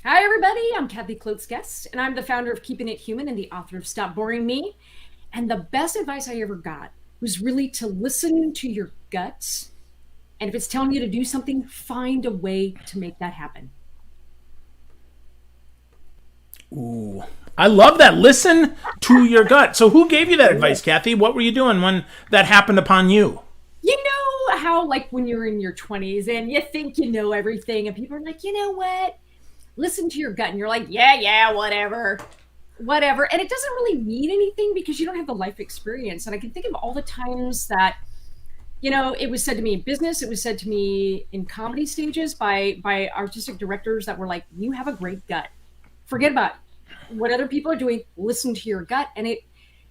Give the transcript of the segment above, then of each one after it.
Hi, everybody. I'm Kathy Klotz-Guest, and I'm the founder of Keeping It Human and the author of Stop Boring Me. And the best advice I ever got was really to listen to your gut. And if it's telling you to do something, find a way to make that happen. Ooh, I love that. Listen to your gut. So who gave you that advice, Kathy? What were you doing when that happened upon you? You know how, like, when you're in your 20s and you think you know everything, and people are like, you know what? Listen to your gut. And you're like, yeah, whatever. Whatever. And it doesn't really mean anything because you don't have the life experience. And I can think of all the times that it was said to me in business, it was said to me in comedy stages by artistic directors that were like, you have a great gut. Forget about what other people are doing. Listen to your gut. And it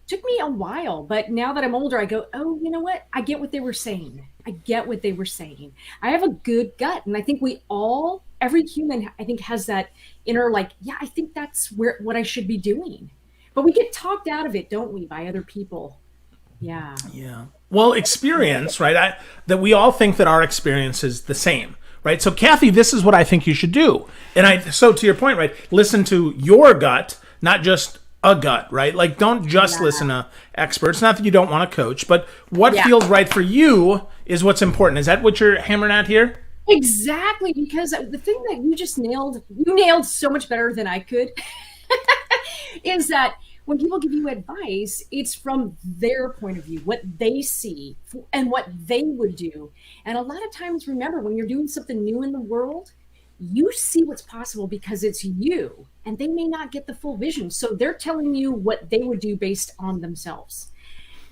took me a while, but now that I'm older, I go, oh, you know what? I get what they were saying. I get what they were saying. I have a good gut. And I think every human, I think, has that inner, like, yeah, I think that's what I should be doing. But we get talked out of it, don't we, by other people? Yeah. Yeah. Well, experience, right? That we all think that our experience is the same, right? So, Kathy, this is what I think you should do. So to your point, right? Listen to your gut, not just a gut, right? Like, don't just listen to experts. Not that you don't want to coach, but what feels right for you is what's important. Is that what you're hammering at here? Exactly, because the thing that you nailed so much better than I could, is that when people give you advice, it's from their point of view, what they see and what they would do. And a lot of times, remember, when you're doing something new in the world, you see what's possible because it's you, and they may not get the full vision. So they're telling you what they would do based on themselves.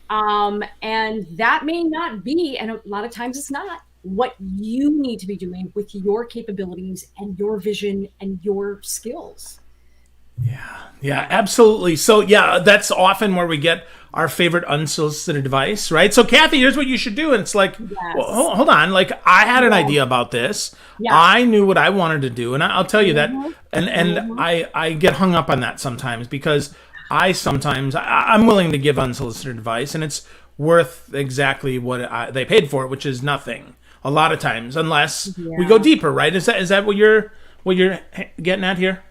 And that may not be, and a lot of times it's not, what you need to be doing with your capabilities and your vision and your skills. Yeah, absolutely. So, yeah, that's often where we get our favorite unsolicited advice, right? So, Kathy, here's what you should do. And it's like, well, hold on. Like, I had an idea about this. Yeah. I knew what I wanted to do. And I'll tell you that. And I get hung up on that sometimes because I'm willing to give unsolicited advice, and it's worth exactly what they paid for it, which is nothing a lot of times, unless we go deeper, right? Is that what you're getting at here?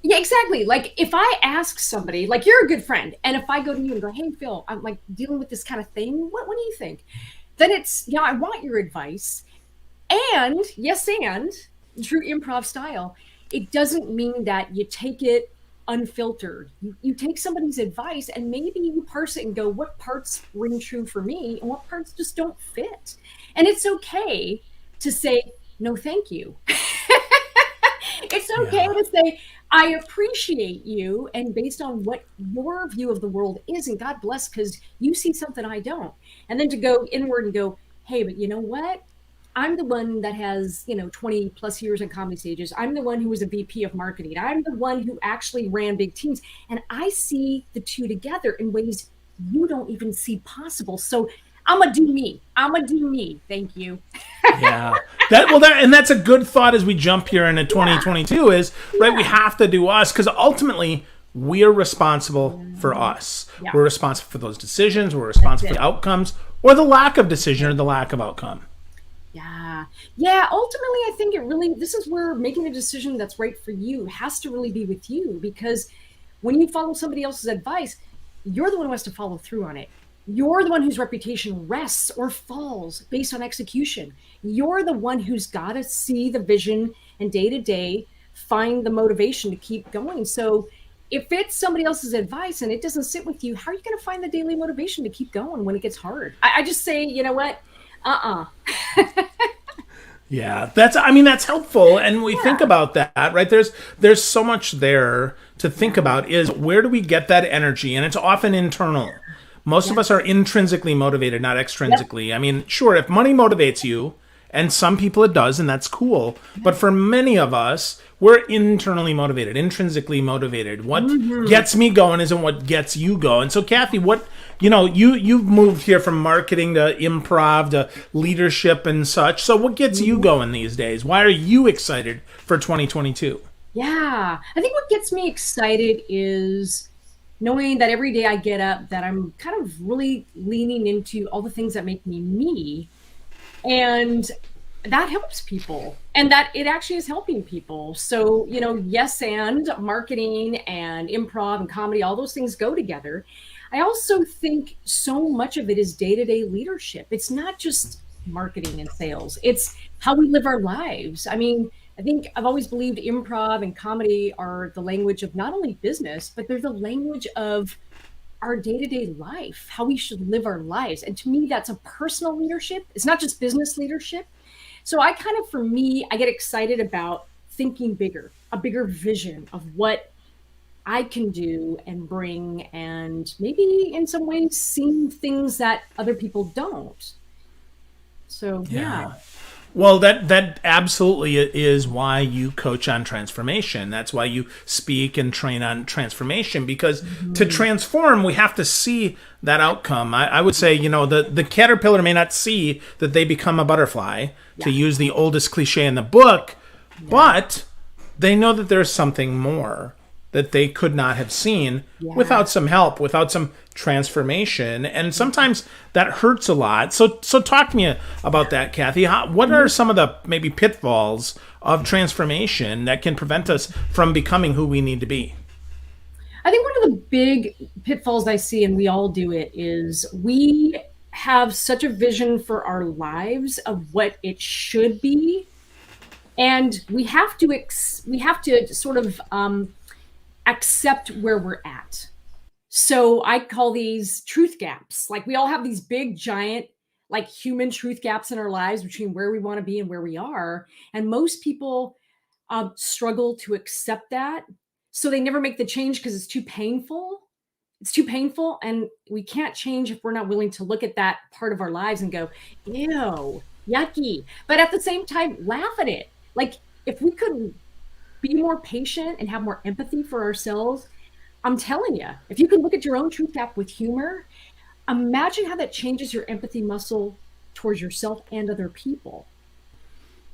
Yeah, exactly. Like, if I ask somebody, like, you're a good friend, and if I go to you and go, hey, Phil, I'm like dealing with this kind of thing, what do you think? Then it's, I want your advice. And true improv style, it doesn't mean that you take it unfiltered. You take somebody's advice and maybe you parse it and go, what parts ring true for me and what parts just don't fit? And it's okay to say, no, thank you. It's okay to say, I appreciate you, and based on what your view of the world is, and God bless, because you see something I don't. And then to go inward and go, hey, but you know what? I'm the one that has, 20 plus years in comedy stages. I'm the one who was a VP of marketing. I'm the one who actually ran big teams. And I see the two together in ways you don't even see possible. So I'm going to do me. Thank you. Yeah. And that's a good thought as we jump here into 2022 is, right, we have to do us because ultimately we're responsible for us. Yeah. We're responsible for those decisions. We're responsible for the outcomes or the lack of decision or the lack of outcome. Yeah. Ultimately, I think this is where making a decision that's right for you has to really be with you, because when you follow somebody else's advice, you're the one who has to follow through on it. You're the one whose reputation rests or falls based on execution. You're the one who's got to see the vision and day to day find the motivation to keep going. So if it's somebody else's advice and it doesn't sit with you, how are you going to find the daily motivation to keep going when it gets hard? I just say, you know what? Yeah, that's helpful. And we think about that, right? There's so much there to think about is where do we get that energy? And it's often internal. Most of us are intrinsically motivated, not extrinsically. Yep. I mean, sure, if money motivates you, and some people it does, and that's cool. But for many of us, we're internally motivated, intrinsically motivated. What gets me going isn't what gets you going. So, Kathy, you've moved here from marketing to improv to leadership and such. So what gets you going these days? Why are you excited for 2022? Yeah, I think what gets me excited is knowing that every day I get up, that I'm kind of really leaning into all the things that make me me. And that helps people, and that it actually is helping people. So, yes, and marketing and improv and comedy, all those things go together. I also think so much of it is day-to-day leadership. It's not just marketing and sales, it's how we live our lives. I mean, I think I've always believed improv and comedy are the language of not only business, but they're the language of our day-to-day life, how we should live our lives. And to me, that's a personal leadership. It's not just business leadership. So I kind of, for me, I get excited about thinking bigger, a bigger vision of what I can do and bring, and maybe in some ways seeing things that other people don't. So yeah. Yeah. Well, that absolutely is why you coach on transformation. That's why you speak and train on transformation, because to transform, we have to see that outcome. I would say, the caterpillar may not see that they become a butterfly, to Yeah. use the oldest cliche in the book, Yeah. but they know that there's something more that they could not have seen Yeah. without some help, without some transformation. And sometimes that hurts a lot. So talk to me about that, Kathy. What are some of the maybe pitfalls of transformation that can prevent us from becoming who we need to be? I think one of the big pitfalls I see, and we all do it, is we have such a vision for our lives of what it should be, and we have to sort of accept where we're at. So I call these truth gaps. Like, we all have these big, giant, like, human truth gaps in our lives between where we want to be and where we are. And most people struggle to accept that. So they never make the change because it's too painful. It's too painful. And we can't change if we're not willing to look at that part of our lives and go, ew, yucky. But at the same time, laugh at it. Like, if we could be more patient and have more empathy for ourselves, I'm telling you, if you can look at your own truth gap with humor, imagine how that changes your empathy muscle towards yourself and other people.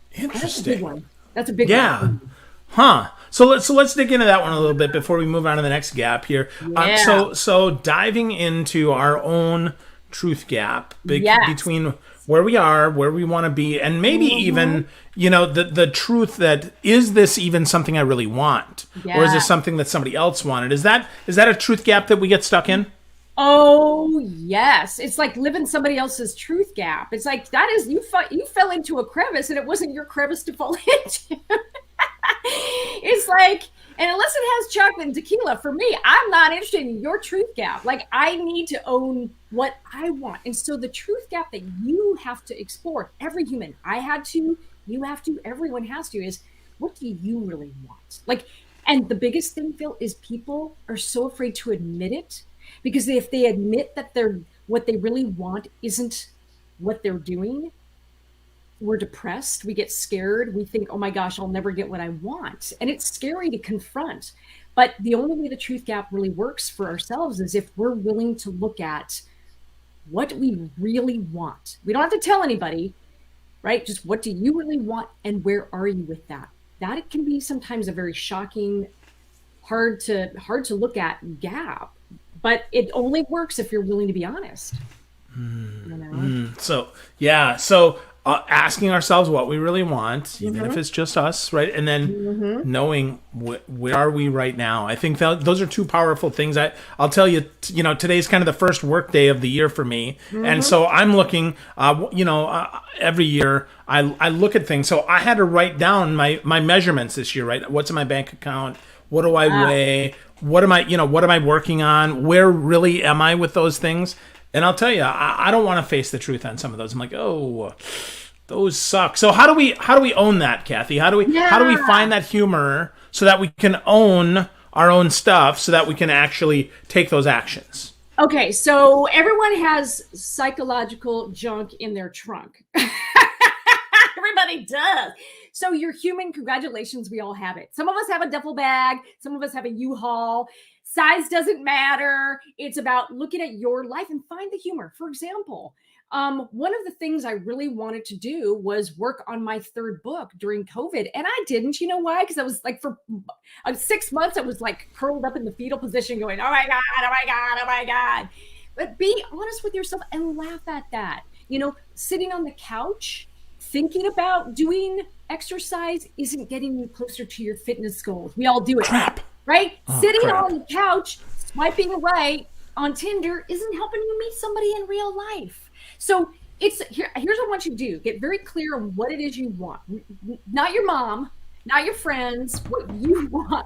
That's a big Interesting. one. That's a big Yeah. one. Huh. So let's dig into that one a little bit before we move on to the next gap here. Yeah. So diving into our own truth gap Yes. between where we are, where we want to be, and maybe Mhm. even the truth that, is this even something I really want, or is this Yeah. something that somebody else wanted? Is that a truth gap that we get stuck in? Oh, yes. It's like living somebody else's truth gap. It's like, that is, you fell into a crevice and it wasn't your crevice to fall into. It's like, and unless it has chocolate and tequila, for me, I'm not interested in your truth gap. Like, I need to own what I want. And so the truth gap that you have to explore, every human, I had to, you have to, everyone has to, is, what do you really want? Like, and the biggest thing, Phil, is people are so afraid to admit it, because if they admit that they're, what they really want isn't what they're doing, we're depressed, we get scared, we think, oh my gosh, I'll never get what I want. And it's scary to confront. But the only way the truth gap really works for ourselves is if we're willing to look at what we really want. We don't have to tell anybody, right? Just, what do you really want and where are you with that? That can be sometimes a very shocking, hard to look at gap, but it only works if you're willing to be honest. You know? So yeah, so asking ourselves what we really want, even if Mm-hmm. it's just us, right? And then Mm-hmm. knowing where are we right now. I think those are two powerful things. I'll tell you, today's kind of the first work day of the year for me, and Mm-hmm. so I'm looking. Every year I look at things. So I had to write down my measurements this year. Right, what's in my bank account? What do I Wow. weigh? What am I working on? Where really am I with those things? And I'll tell you, I don't want to face the truth on some of those. I'm like, oh, those suck. So how do we own that, Kathy? How do we Yeah. find that humor so that we can own our own stuff, so that we can actually take those actions? Okay, so everyone has psychological junk in their trunk. Everybody does. So you're human. Congratulations. We all have it. Some of us have a duffel bag. Some of us have a U-Haul. Size doesn't matter. It's about looking at your life and find the humor. For example, one of the things I really wanted to do was work on my third book during COVID. And I didn't. You know why? Because I was like, for 6 months, I was like curled up in the fetal position going, oh my God, oh my God, oh my God. But be honest with yourself and laugh at that. Sitting on the couch thinking about doing exercise isn't getting you closer to your fitness goals. We all do it, Crap. right? Oh, Sitting crap. on the couch, swiping right on Tinder isn't helping you meet somebody in real life. So here's what I want you to do. Get very clear on what it is you want. Not your mom, not your friends, what you want.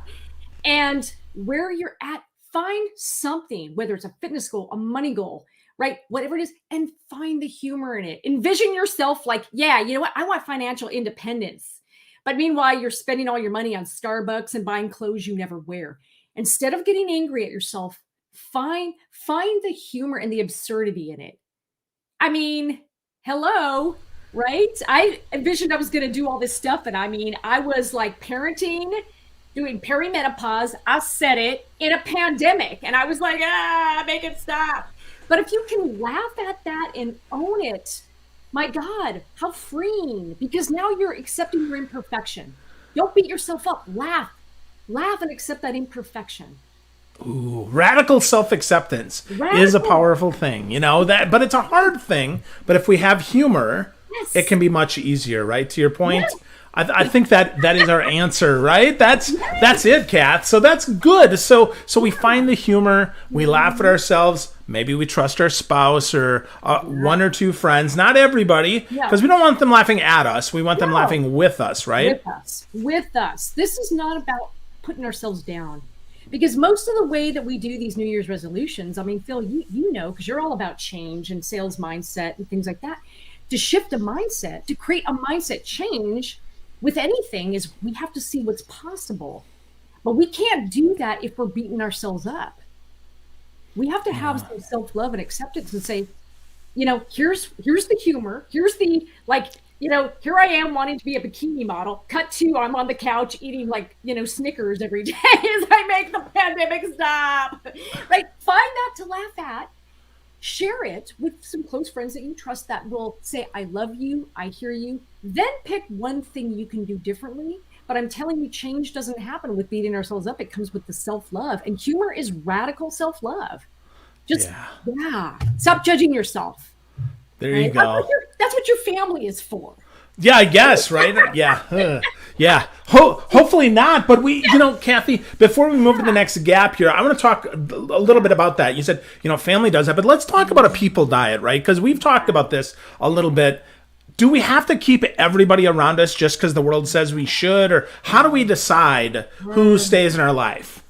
And where you're at, find something, whether it's a fitness goal, a money goal, right? Whatever it is, and find the humor in it. Envision yourself like, yeah, you know what? I want financial independence. But meanwhile, you're spending all your money on Starbucks and buying clothes you never wear. Instead of getting angry at yourself, find the humor and the absurdity in it. I mean, hello, right? I envisioned I was going to do all this stuff. And I mean, I was like parenting, doing perimenopause. I said it in a pandemic. And I was like, make it stop. But if you can laugh at that and own it, my God, how freeing. Because now you're accepting your imperfection. Don't beat yourself up. Laugh and accept that imperfection. Ooh, radical self-acceptance is a Radical. powerful thing, that, but it's a hard thing. But if we have humor, it Yes. can be much easier, right? To your point, Yes. I think that is our answer, right? That's Yes. it, Kath. So that's good. So we find the humor, we laugh at ourselves. Maybe we trust our spouse or one or two friends. Not everybody, Yeah. because we don't want them laughing at us. We want them No. laughing with us, right? With us. This is not about putting ourselves down. Because most of the way that we do these New Year's resolutions, I mean, Phil, you know, because you're all about change and sales mindset and things like that. To shift a mindset, to create a mindset change with anything is we have to see what's possible. But we can't do that if we're beating ourselves up. We have to have some self-love and acceptance and say, here's the humor. Here's the here I am wanting to be a bikini model. Cut to I'm on the couch eating Snickers every day as I make the pandemic stop. Right? Find that to laugh at. Share it with some close friends that you trust that will say, I love you, I hear you. Then pick one thing you can do differently. But I'm telling you, change doesn't happen with beating ourselves up. It comes with the self-love. And humor is radical self-love. Just, Yeah. yeah, stop judging yourself. There you Right? go. That's what your family is for. Yeah, I guess, right? Yeah. Yeah. Hopefully not. But Kathy, before we move to the next gap here, I want to talk a little bit about that. You said, family does that, but let's talk about a people diet, right? Because we've talked about this a little bit. Do we have to keep everybody around us just because the world says we should? Or how do we decide who stays in our life?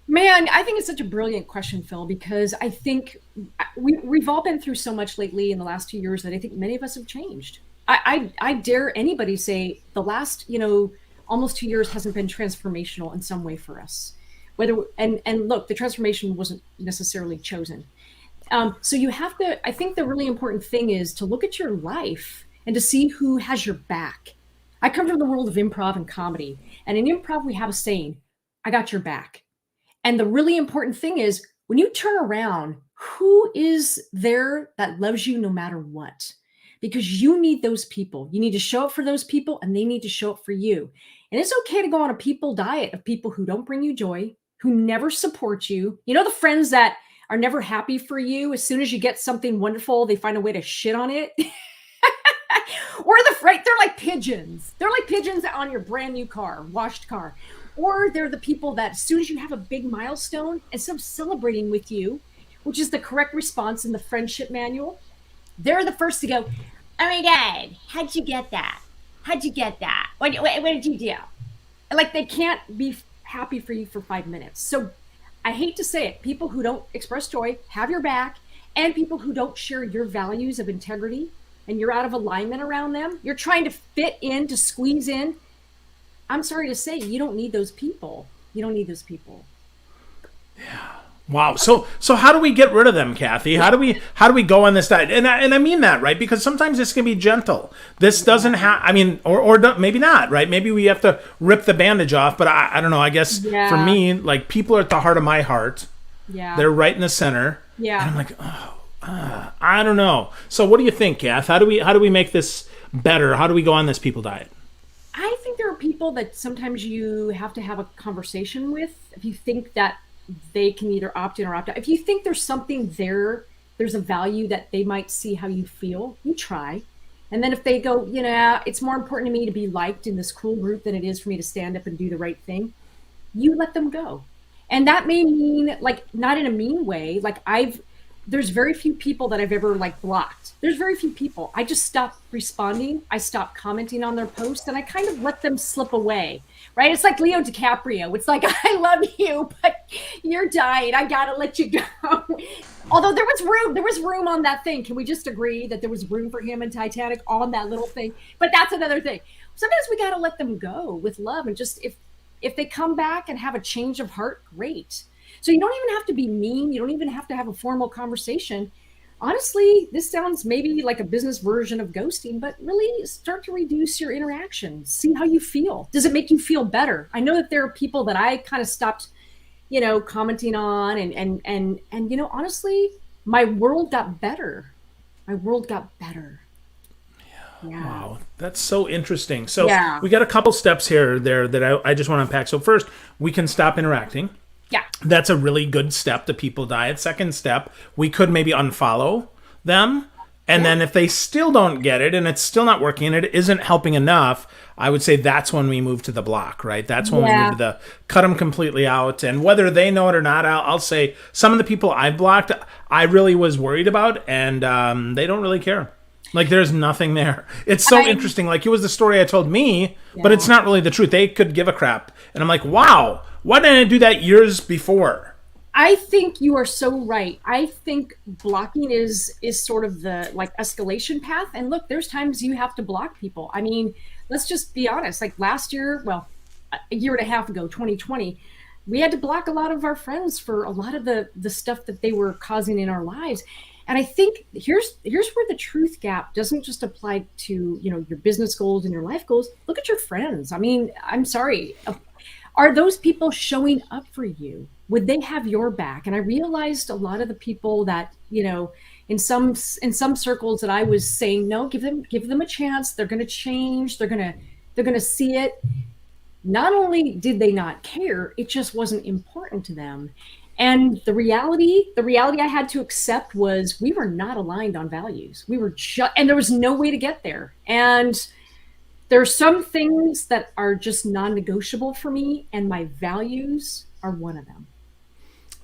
Man, I think it's such a brilliant question, Phil, because I think we've all been through so much lately in the last 2 years that I think many of us have changed. I dare anybody say the last, almost 2 years hasn't been transformational in some way for us. And look, the transformation wasn't necessarily chosen. So you have to, I think the really important thing is to look at your life and to see who has your back. I come from the world of improv and comedy. And in improv, we have a saying, I got your back. And the really important thing is when you turn around, who is there that loves you no matter what? Because you need those people. You need to show up for those people and they need to show up for you. And it's okay to go on a people diet of people who don't bring you joy, who never support you. The friends that are never happy for you. As soon as you get something wonderful, they find a way to shit on it. They're like pigeons. They're like pigeons on your brand new car, washed car. Or they're the people that as soon as you have a big milestone, instead of celebrating with you, which is the correct response in the friendship manual, they're the first to go, oh my God, how'd you get that? How'd you get that? What did you do? Like they can't be happy for you for 5 minutes. So I hate to say it, people who don't express joy have your back, and people who don't share your values of integrity and you're out of alignment around them, you're trying to fit in, to squeeze in. I'm sorry to say, you don't need those people. You don't need those people. Wow. So how do we get rid of them, Kathy? How do we go on this diet? And I mean that, right? Because sometimes this can be gentle. This doesn't have. I mean, or maybe not, right? Maybe we have to rip the bandage off. But I don't know. I guess for me, like people are at the heart of my heart. Yeah. They're right in the center. Yeah. And I'm like, I don't know. So what do you think, Kath? How do we make this better? How do we go on this people diet? I think there are people that sometimes you have to have a conversation with if you think that they can either opt in or opt out. If you think there's something there's a value that they might see how you feel, you try. And then if they go, it's more important to me to be liked in this cool group than it is for me to stand up and do the right thing, you let them go. And that may mean, like, not in a mean way. Like, there's very few people that I've ever like blocked. There's very few people. I just stop responding. I stop commenting on their posts, and I kind of let them slip away. Right? It's like Leo DiCaprio. It's like, I love you, but you're dying. I gotta let you go. Although there was room on that thing. Can we just agree that there was room for him in Titanic on that little thing? But that's another thing. Sometimes we gotta let them go with love, and just if they come back and have a change of heart, great. So you don't even have to be mean. You don't even have to have a formal conversation. Honestly, this sounds maybe like a business version of ghosting, but really start to reduce your interactions. See how you feel. Does it make you feel better? I know that there are people that I kind of stopped, commenting on, and honestly, my world got better. My world got better. Yeah. Wow, that's so interesting. So Yeah. we got a couple steps here there that I just want to unpack. So first, we can stop interacting. Yeah. That's a really good step to people diet. Second step, we could maybe unfollow them. And then if they still don't get it and it's still not working and it isn't helping enough, I would say that's when we move to the block, right? That's when we move to the cut them completely out. And whether they know it or not, I'll say some of the people I've blocked, I really was worried about, and they don't really care. Like, there's nothing there. It's so interesting. Like, it was the story I told me, but it's not really the truth. They could give a crap. And I'm like, wow, why didn't I do that years before? I think you are so right. I think blocking is sort of the like escalation path. And look, there's times you have to block people. I mean, let's just be honest. Like last year, well, a year and a half ago, 2020, we had to block a lot of our friends for a lot of the stuff that they were causing in our lives. And I think here's where the truth gap doesn't just apply to, your business goals and your life goals. Look at your friends. I mean, I'm sorry. Are those people showing up for you? Would they have your back? And I realized a lot of the people that, in some circles that I was saying, no, give them a chance. They're going to change. They're going to see it. Not only did they not care, it just wasn't important to them. And the reality I had to accept was we were not aligned on values. And there was no way to get there. And there are some things that are just non-negotiable for me, and my values are one of them.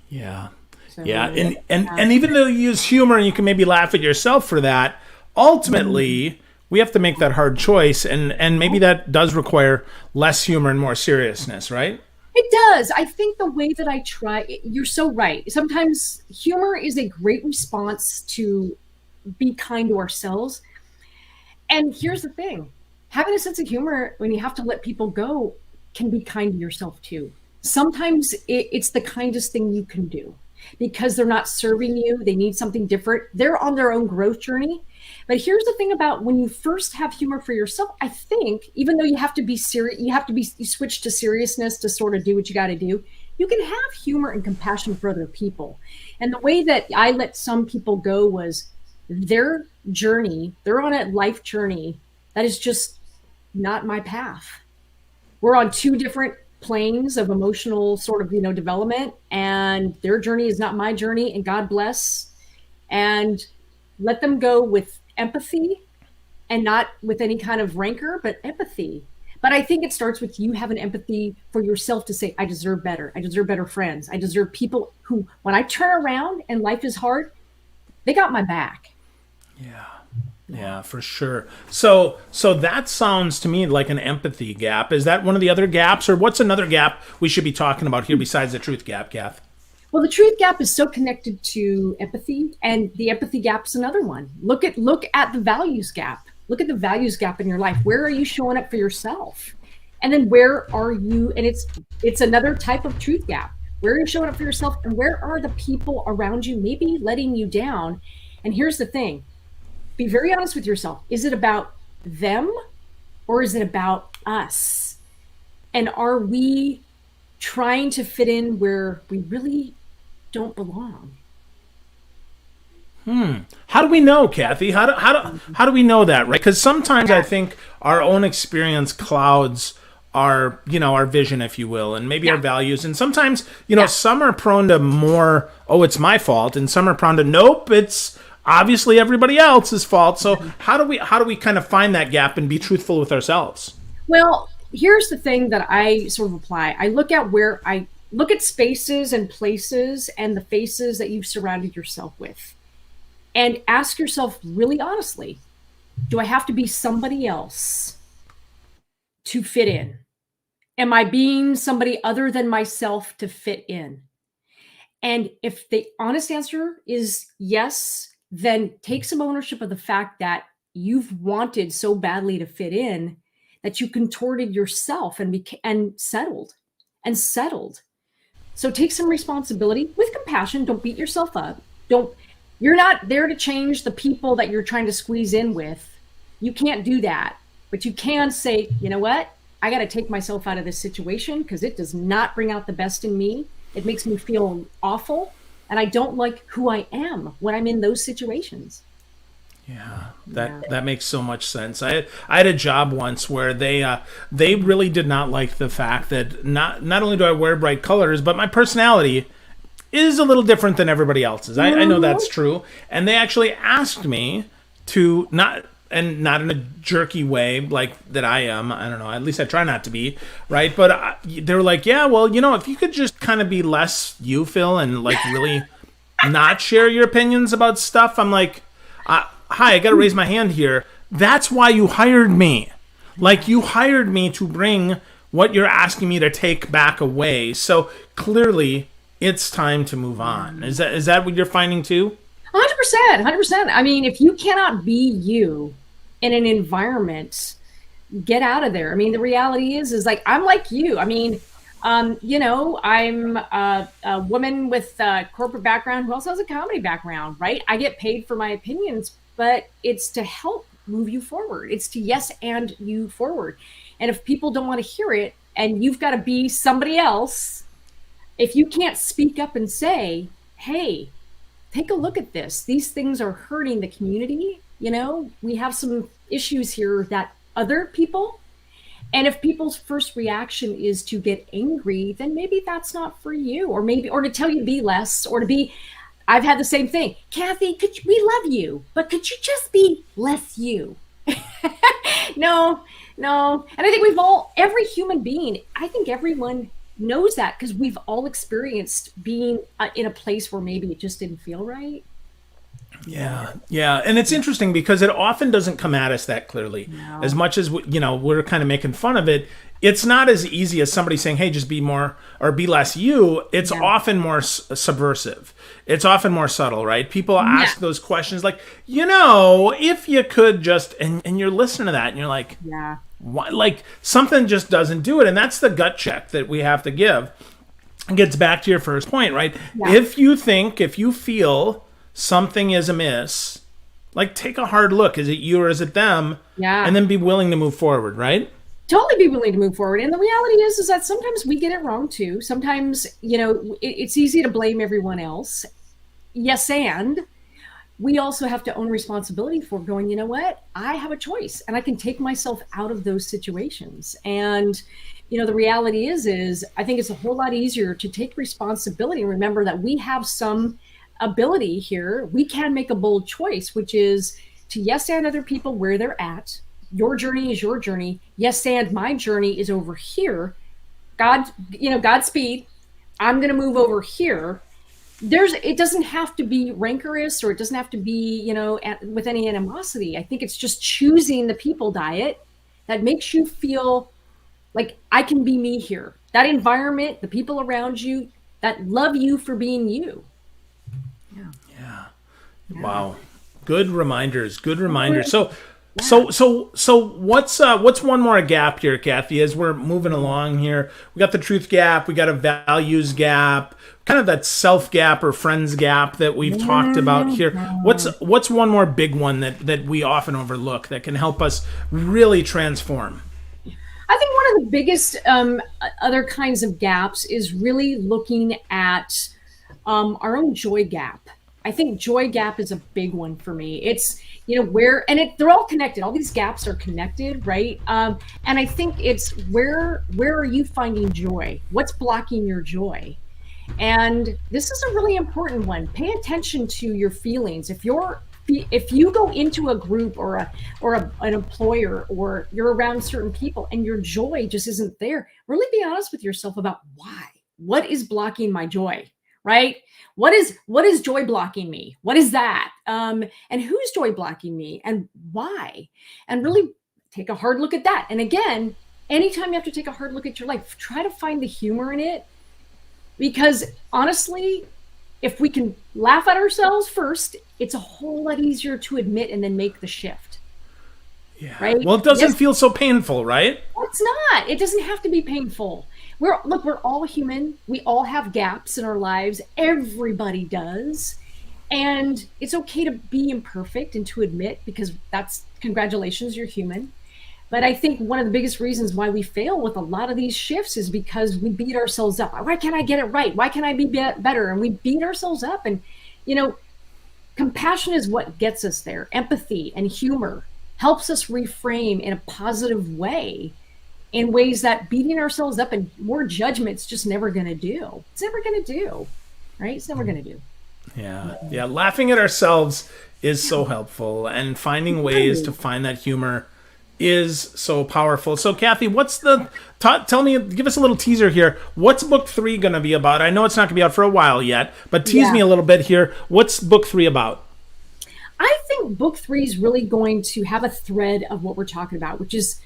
Yeah. So, Yeah. And even though you use humor and you can maybe laugh at yourself for that, ultimately we have to make that hard choice, and maybe that does require less humor and more seriousness, right? It does. I think the way that I try, you're so right. Sometimes humor is a great response to be kind to ourselves. And here's the thing. Having a sense of humor when you have to let people go can be kind to yourself too. Sometimes it's the kindest thing you can do because they're not serving you. They need something different. They're on their own growth journey. But here's the thing about when you first have humor for yourself, I think, even though you have to be serious, you switch to seriousness to sort of do what you got to do. You can have humor and compassion for other people. And the way that I let some people go was their journey. They're on a life journey that is just not my path. We're on two different planes of emotional sort of, development, and their journey is not my journey, and God bless. And let them go with empathy, and not with any kind of rancor, but empathy. But I think it starts with you having empathy for yourself to say, I deserve better. I deserve better friends. I deserve people who, when I turn around and life is hard, they got my back. Yeah, for sure. So that sounds to me like an empathy gap. Is that one of the other gaps, or what's another gap we should be talking about here besides the truth gap, Kath? Well, the truth gap is so connected to empathy, and the empathy gap is another one. Look at the values gap. Look at the values gap in your life. Where are you showing up for yourself? And then where are you? And it's another type of truth gap. Where are you showing up for yourself, and where are the people around you maybe letting you down? And here's the thing. Be very honest with yourself. Is it about them, or is it about us? And are we trying to fit in where we really don't belong? How do we know, Kathy? How do we know that, right? Because sometimes I think our own experience clouds our vision, if you will, and maybe our values. And sometimes, some are prone to more, oh, it's my fault, and some are prone to, nope, it's obviously everybody else's fault. So how do we kind of find that gap and be truthful with ourselves? Well, here's the thing that I sort of apply. I look at spaces and places and the faces that you've surrounded yourself with, and ask yourself really honestly, do I have to be somebody else to fit in? Am I being somebody other than myself to fit in? And if the honest answer is yes, then take some ownership of the fact that you've wanted so badly to fit in that you contorted yourself and settled. So take some responsibility with compassion. Don't beat yourself up. Don't You're not there to change the people that you're trying to squeeze in with. You can't do that. But you can say, you know what? I got to take myself out of this situation because it does not bring out the best in me. It makes me feel awful. And I don't like who I am when I'm in those situations. Yeah, that makes so much sense. I had a job once where they really did not like the fact that not only do I wear bright colors, but my personality is a little different than everybody else's. I know that's true, and they actually asked me to not in a jerky way like that I am. I don't know. At least I try not to be, right? But they were like, yeah, well, if you could just kind of be less you, Phil, and like really not share your opinions about stuff. I'm like, hi, I got to raise my hand here. That's why you hired me. Like, you hired me to bring what you're asking me to take back away. So clearly, it's time to move on. Is that what you're finding too? 100%. 100%. I mean, if you cannot be you in an environment, get out of there. I mean, the reality is like, I'm like you. I mean, I'm a woman with a corporate background who also has a comedy background, right? I get paid for my opinions, but it's to help move you forward. It's to yes and you forward. And if people don't want to hear it and you've got to be somebody else, if you can't speak up and say, hey, take a look at this. These things are hurting the community. We have some issues here that other people, and if people's first reaction is to get angry, then maybe that's not for you, or to tell you to be less, or to be, I've had the same thing. Kathy, we love you, but could you just be less you? No. And I think every human being, I think everyone knows that because we've all experienced being in a place where maybe it just didn't feel right. Yeah, and it's interesting because it often doesn't come at us that clearly. No. As much as we're kind of making fun of it, it's not as easy as somebody saying, "Hey, just be more or be less you." It's often more subversive. It's often more subtle, right? People ask those questions like, if you could just, and you're listening to that, and you're like, why? Like something just doesn't do it, and that's the gut check that we have to give. It gets back to your first point, right? Yeah. If you feel something is amiss, like take a hard look. Is it you or is it them? Yeah. And then be willing to move forward, right? Totally be willing to move forward. And the reality is that sometimes we get it wrong too. Sometimes, it's easy to blame everyone else. Yes, and we also have to own responsibility for going, you know what? I have a choice and I can take myself out of those situations. And, the reality is I think it's a whole lot easier to take responsibility and remember that we have some ability here. We can make a bold choice, which is to yes and other people where they're at. Your journey is your journey. Yes, and my journey is over here. Godspeed. I'm going to move over here. It doesn't have to be rancorous, or it doesn't have to be, with any animosity. I think it's just choosing the people diet that makes you feel like I can be me here. That environment, the people around you that love you for being you. Yeah. Wow. Good reminders. So what's one more gap here, Kathy, as we're moving along here? We got the truth gap, we got a values gap, kind of that self gap or friends gap that we've talked about here. What's one more big one that we often overlook that can help us really transform? I think one of the biggest other kinds of gaps is really looking at our own joy gap. I think joy gap is a big one for me. It's, they're all connected. All these gaps are connected, right? And I think it's where are you finding joy? What's blocking your joy? And this is a really important one. Pay attention to your feelings. If you're if you go into a group or an employer, or you're around certain people and your joy just isn't there, really be honest with yourself about why. What is blocking my joy? Right? What is joy blocking me? What is that? And who's joy blocking me, and why? And really take a hard look at that. And again, anytime you have to take a hard look at your life, try to find the humor in it, because honestly, if we can laugh at ourselves first, it's a whole lot easier to admit and then make the shift. Yeah. Right? Well, it doesn't feel so painful, right? It's not. It doesn't have to be painful. We're all human. We all have gaps in our lives. Everybody does. And it's okay to be imperfect and to admit, because that's, congratulations, you're human. But I think one of the biggest reasons why we fail with a lot of these shifts is because we beat ourselves up. Why can't I get it right? Why can't I be better? And we beat ourselves up. And, compassion is what gets us there. Empathy and humor helps us reframe in a positive way, in ways that beating ourselves up and more judgment's just never going to do. It's never going to do, right? It's never going to do. Yeah. Yeah. Laughing at ourselves is so helpful, and finding ways to find that humor is so powerful. So Kathy, tell me, give us a little teaser here. What's book 3 going to be about? I know it's not going to be out for a while yet, but tease me a little bit here. What's book 3 about? I think book 3 is really going to have a thread of what we're talking about, which is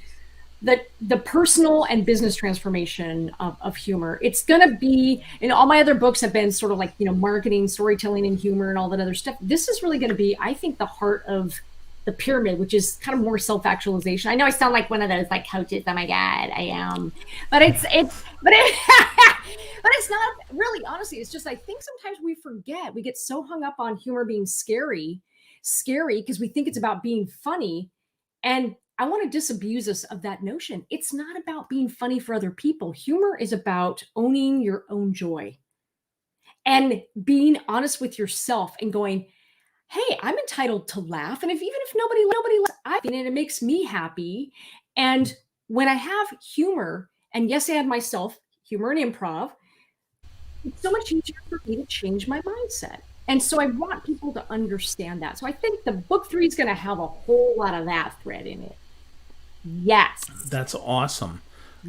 the personal and business transformation of humor. It's going to be, all my other books have been sort of like, marketing, storytelling, and humor and all that other stuff. This is really going to be, I think, the heart of the pyramid, which is kind of more self-actualization. I know I sound like one of those like coaches. Oh my God, I am. But it's but it's not really, honestly. It's just, I think sometimes we forget. We get so hung up on humor being scary because we think it's about being funny. And I want to disabuse us of that notion. It's not about being funny for other people. Humor is about owning your own joy and being honest with yourself and going, hey, I'm entitled to laugh. And even if nobody laughs, I mean, it makes me happy. And when I have humor, and yes, I have myself, humor and improv, it's so much easier for me to change my mindset. And so I want people to understand that. So I think the book 3 is going to have a whole lot of that thread in it. Yes. That's awesome.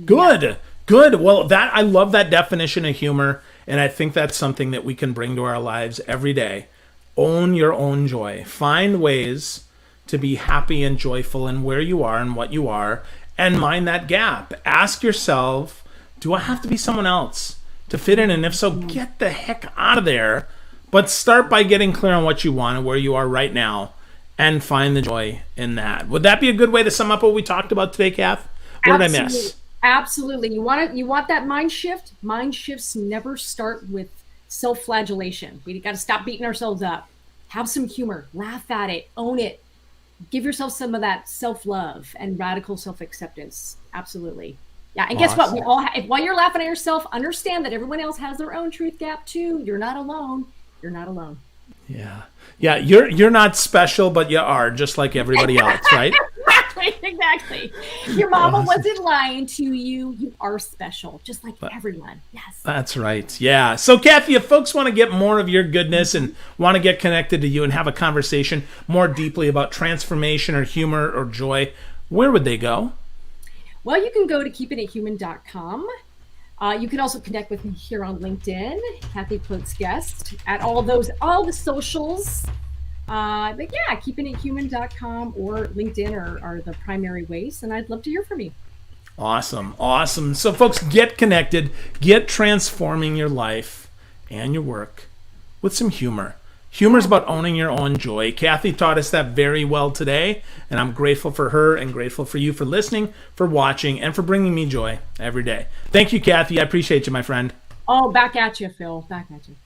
Good. Yeah. Good. Well, I love that definition of humor. And I think that's something that we can bring to our lives every day. Own your own joy. Find ways to be happy and joyful in where you are and what you are, and mind that gap. Ask yourself, do I have to be someone else to fit in? And if so, get the heck out of there. But start by getting clear on what you want and where you are right now, and find the joy in that. Would that be a good way to sum up what we talked about today, Kath? What did I miss? Absolutely. You want that mind shift? Mind shifts never start with self-flagellation. We got to stop beating ourselves up. Have some humor. Laugh at it. Own it. Give yourself some of that self-love and radical self-acceptance. Absolutely. Yeah. And guess what? We all while you're laughing at yourself, understand that everyone else has their own truth gap too. You're not alone. You're not alone. Yeah. Yeah. You're not special, but you are, just like everybody else, right? Exactly. Your mama wasn't lying to you. You are special, just like everyone. Yes. That's right. Yeah. So, Kathy, if folks want to get more of your goodness and want to get connected to you and have a conversation more deeply about transformation or humor or joy, where would they go? Well, you can go to keepingithuman.com. You can also connect with me here on LinkedIn, Kathy Klotz-Guest, at all the socials. But yeah, keepingithuman.com or LinkedIn are the primary ways, and I'd love to hear from you. Awesome. Awesome. So folks, get connected, get transforming your life and your work with some humor. Humor is about owning your own joy. Kathy taught us that very well today, and I'm grateful for her and grateful for you for listening, for watching, and for bringing me joy every day. Thank you, Kathy. I appreciate you, my friend. Oh, back at you, Phil. Back at you.